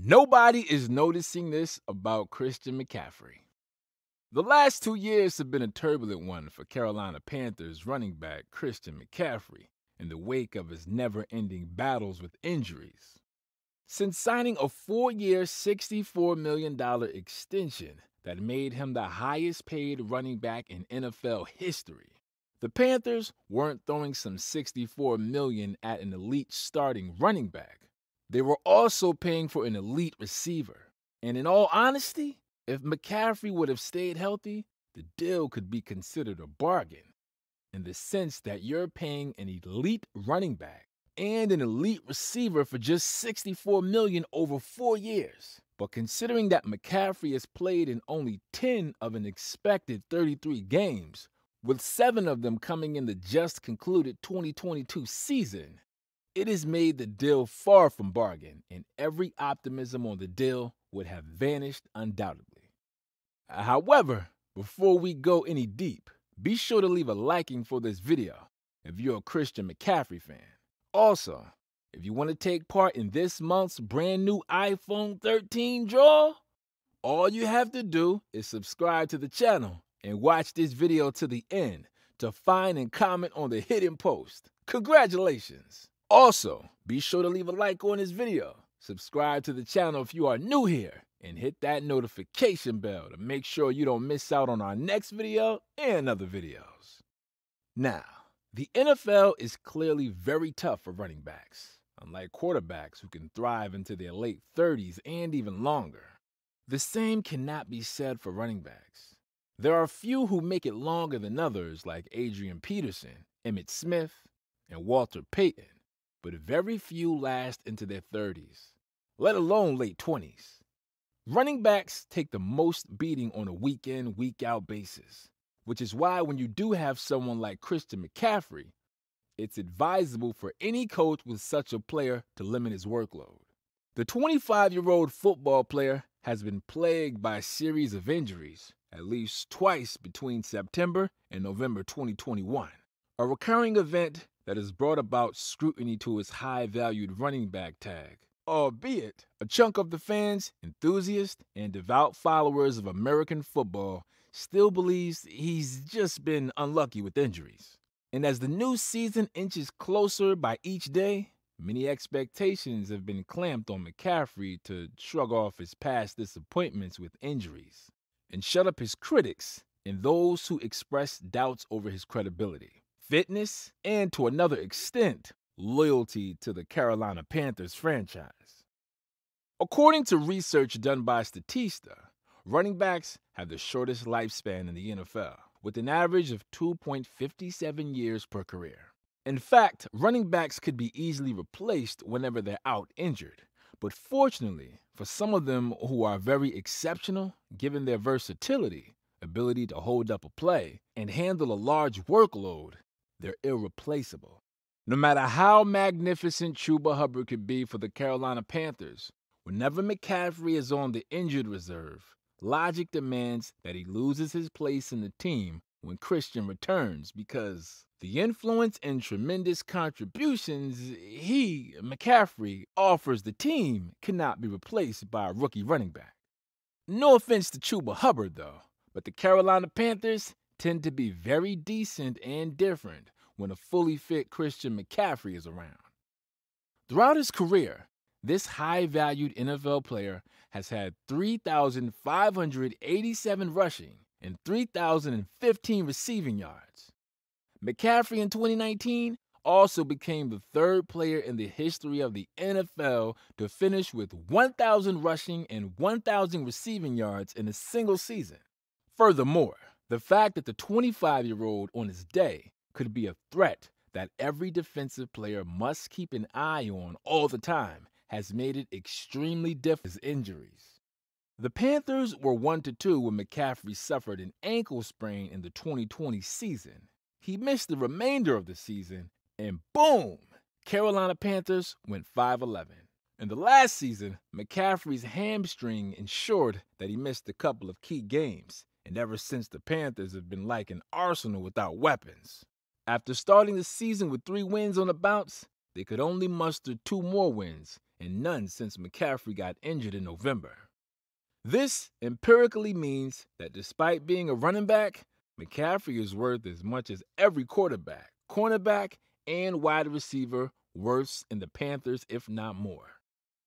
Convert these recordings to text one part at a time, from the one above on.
Nobody is noticing this about Christian McCaffrey. The last 2 years have been a turbulent one for Carolina Panthers running back Christian McCaffrey in the wake of his never-ending battles with injuries. Since signing a 4-year, $64 million extension that made him the highest-paid running back in NFL history, the Panthers weren't throwing some $64 million at an elite starting running back. They were also paying for an elite receiver. And in all honesty, if McCaffrey would have stayed healthy, the deal could be considered a bargain, in the sense that you're paying an elite running back and an elite receiver for just $64 million over 4 years. But considering that McCaffrey has played in only 10 of an expected 33 games, with 7 of them coming in the just concluded 2022 season, it has made the deal far from bargain, and every optimism on the deal would have vanished undoubtedly. However, before we go any deep, be sure to leave a liking for this video if you're a Christian McCaffrey fan. Also, if you want to take part in this month's brand new iPhone 13 draw, all you have to do is subscribe to the channel and watch this video to the end to find and comment on the hidden post. Congratulations! Also, be sure to leave a like on this video, subscribe to the channel if you are new here, and hit that notification bell to make sure you don't miss out on our next video and other videos. Now, the NFL is clearly very tough for running backs, unlike quarterbacks who can thrive into their late 30s and even longer. The same cannot be said for running backs. There are a few who make it longer than others, like Adrian Peterson, Emmitt Smith, and Walter Payton, but very few last into their 30s, let alone late 20s. Running backs take the most beating on a week-in, week-out basis, which is why when you do have someone like Christian McCaffrey, it's advisable for any coach with such a player to limit his workload. The 25-year-old football player has been plagued by a series of injuries, at least twice between September and November 2021, a recurring event that has brought about scrutiny to his high-valued running back tag, albeit a chunk of the fans, enthusiasts, and devout followers of American football still believes he's just been unlucky with injuries. And as the new season inches closer by each day, many expectations have been clamped on McCaffrey to shrug off his past disappointments with injuries and shut up his critics and those who express doubts over his credibility, fitness, and to another extent, loyalty to the Carolina Panthers franchise. According to research done by Statista, running backs have the shortest lifespan in the NFL, with an average of 2.57 years per career. In fact, running backs could be easily replaced whenever they're out injured. But fortunately, for some of them who are very exceptional, given their versatility, ability to hold up a play, and handle a large workload, they're irreplaceable. No matter how magnificent Chuba Hubbard could be for the Carolina Panthers, whenever McCaffrey is on the injured reserve, logic demands that he loses his place in the team when Christian returns, because the influence and tremendous contributions he, McCaffrey, offers the team cannot be replaced by a rookie running back. No offense to Chuba Hubbard, though, but the Carolina Panthers tend to be very decent and different when a fully fit Christian McCaffrey is around. Throughout his career, this high-valued NFL player has had 3,587 rushing and 3,015 receiving yards. McCaffrey in 2019 also became the third player in the history of the NFL to finish with 1,000 rushing and 1,000 receiving yards in a single season. Furthermore, the fact that the 25-year-old on his day could be a threat that every defensive player must keep an eye on all the time has made it extremely difficult with injuries. The Panthers were 1-2 when McCaffrey suffered an ankle sprain in the 2020 season. He missed the remainder of the season, and boom, Carolina Panthers went 5-11. In the last season, McCaffrey's hamstring ensured that he missed a couple of key games, and ever since the Panthers have been like an arsenal without weapons. After starting the season with 3 wins on the bounce, they could only muster 2 more wins and none since McCaffrey got injured in November. This empirically means that despite being a running back, McCaffrey is worth as much as every quarterback, cornerback, and wide receiver worth in the Panthers, if not more.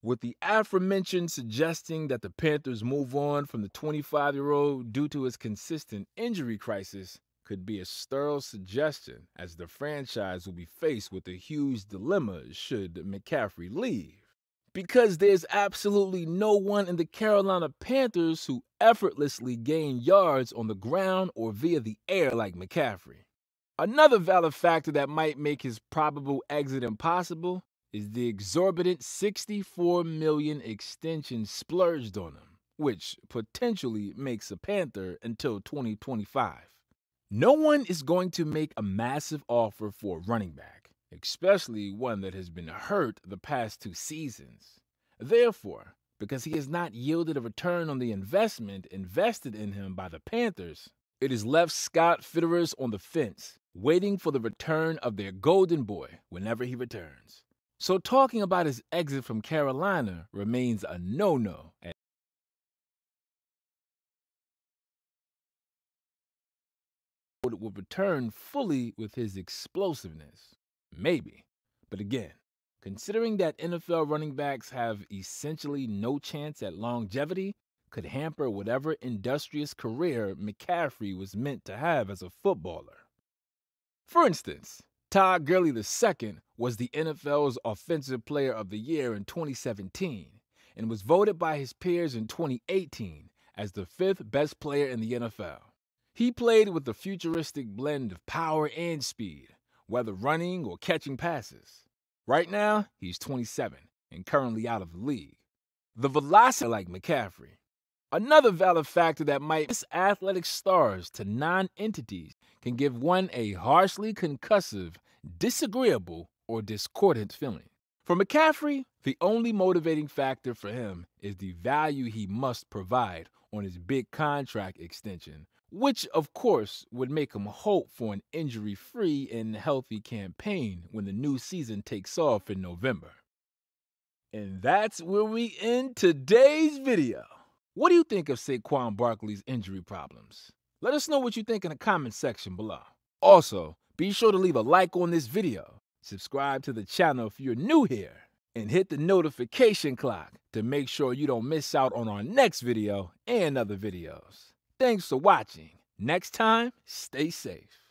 With the aforementioned suggesting that the Panthers move on from the 25-year-old due to his consistent injury crisis could be a sterile suggestion, as the franchise will be faced with a huge dilemma should McCaffrey leave. Because there's absolutely no one in the Carolina Panthers who effortlessly gain yards on the ground or via the air like McCaffrey. Another valid factor that might make his probable exit impossible is the exorbitant $64 million extension splurged on him, which potentially makes a Panther until 2025. No one is going to make a massive offer for a running back, especially one that has been hurt the past 2 seasons. Therefore, because he has not yielded a return on the investment invested in him by the Panthers, it has left Scott Fitterers on the fence, waiting for the return of their golden boy whenever he returns. So talking about his exit from Carolina remains a no-no. Will return fully with his explosiveness. Maybe. But again, considering that NFL running backs have essentially no chance at longevity, could hamper whatever industrious career McCaffrey was meant to have as a footballer. For instance, Todd Gurley II was the NFL's Offensive Player of the Year in 2017 and was voted by his peers in 2018 as the 5th best player in the NFL. He played with a futuristic blend of power and speed, whether running or catching passes. Right now, he's 27 and currently out of the league. The velocity like McCaffrey. Another valid factor that might miss athletic stars to non-entities can give one a harshly concussive, disagreeable, or discordant feeling. For McCaffrey, the only motivating factor for him is the value he must provide on his big contract extension, which of course would make him hope for an injury-free and healthy campaign when the new season takes off in November. And that's where we end today's video. What do you think of Saquon Barkley's injury problems? Let us know what you think in the comment section below. Also, be sure to leave a like on this video, subscribe to the channel if you're new here, and hit the notification clock to make sure you don't miss out on our next video and other videos. Thanks for watching. Next time, stay safe.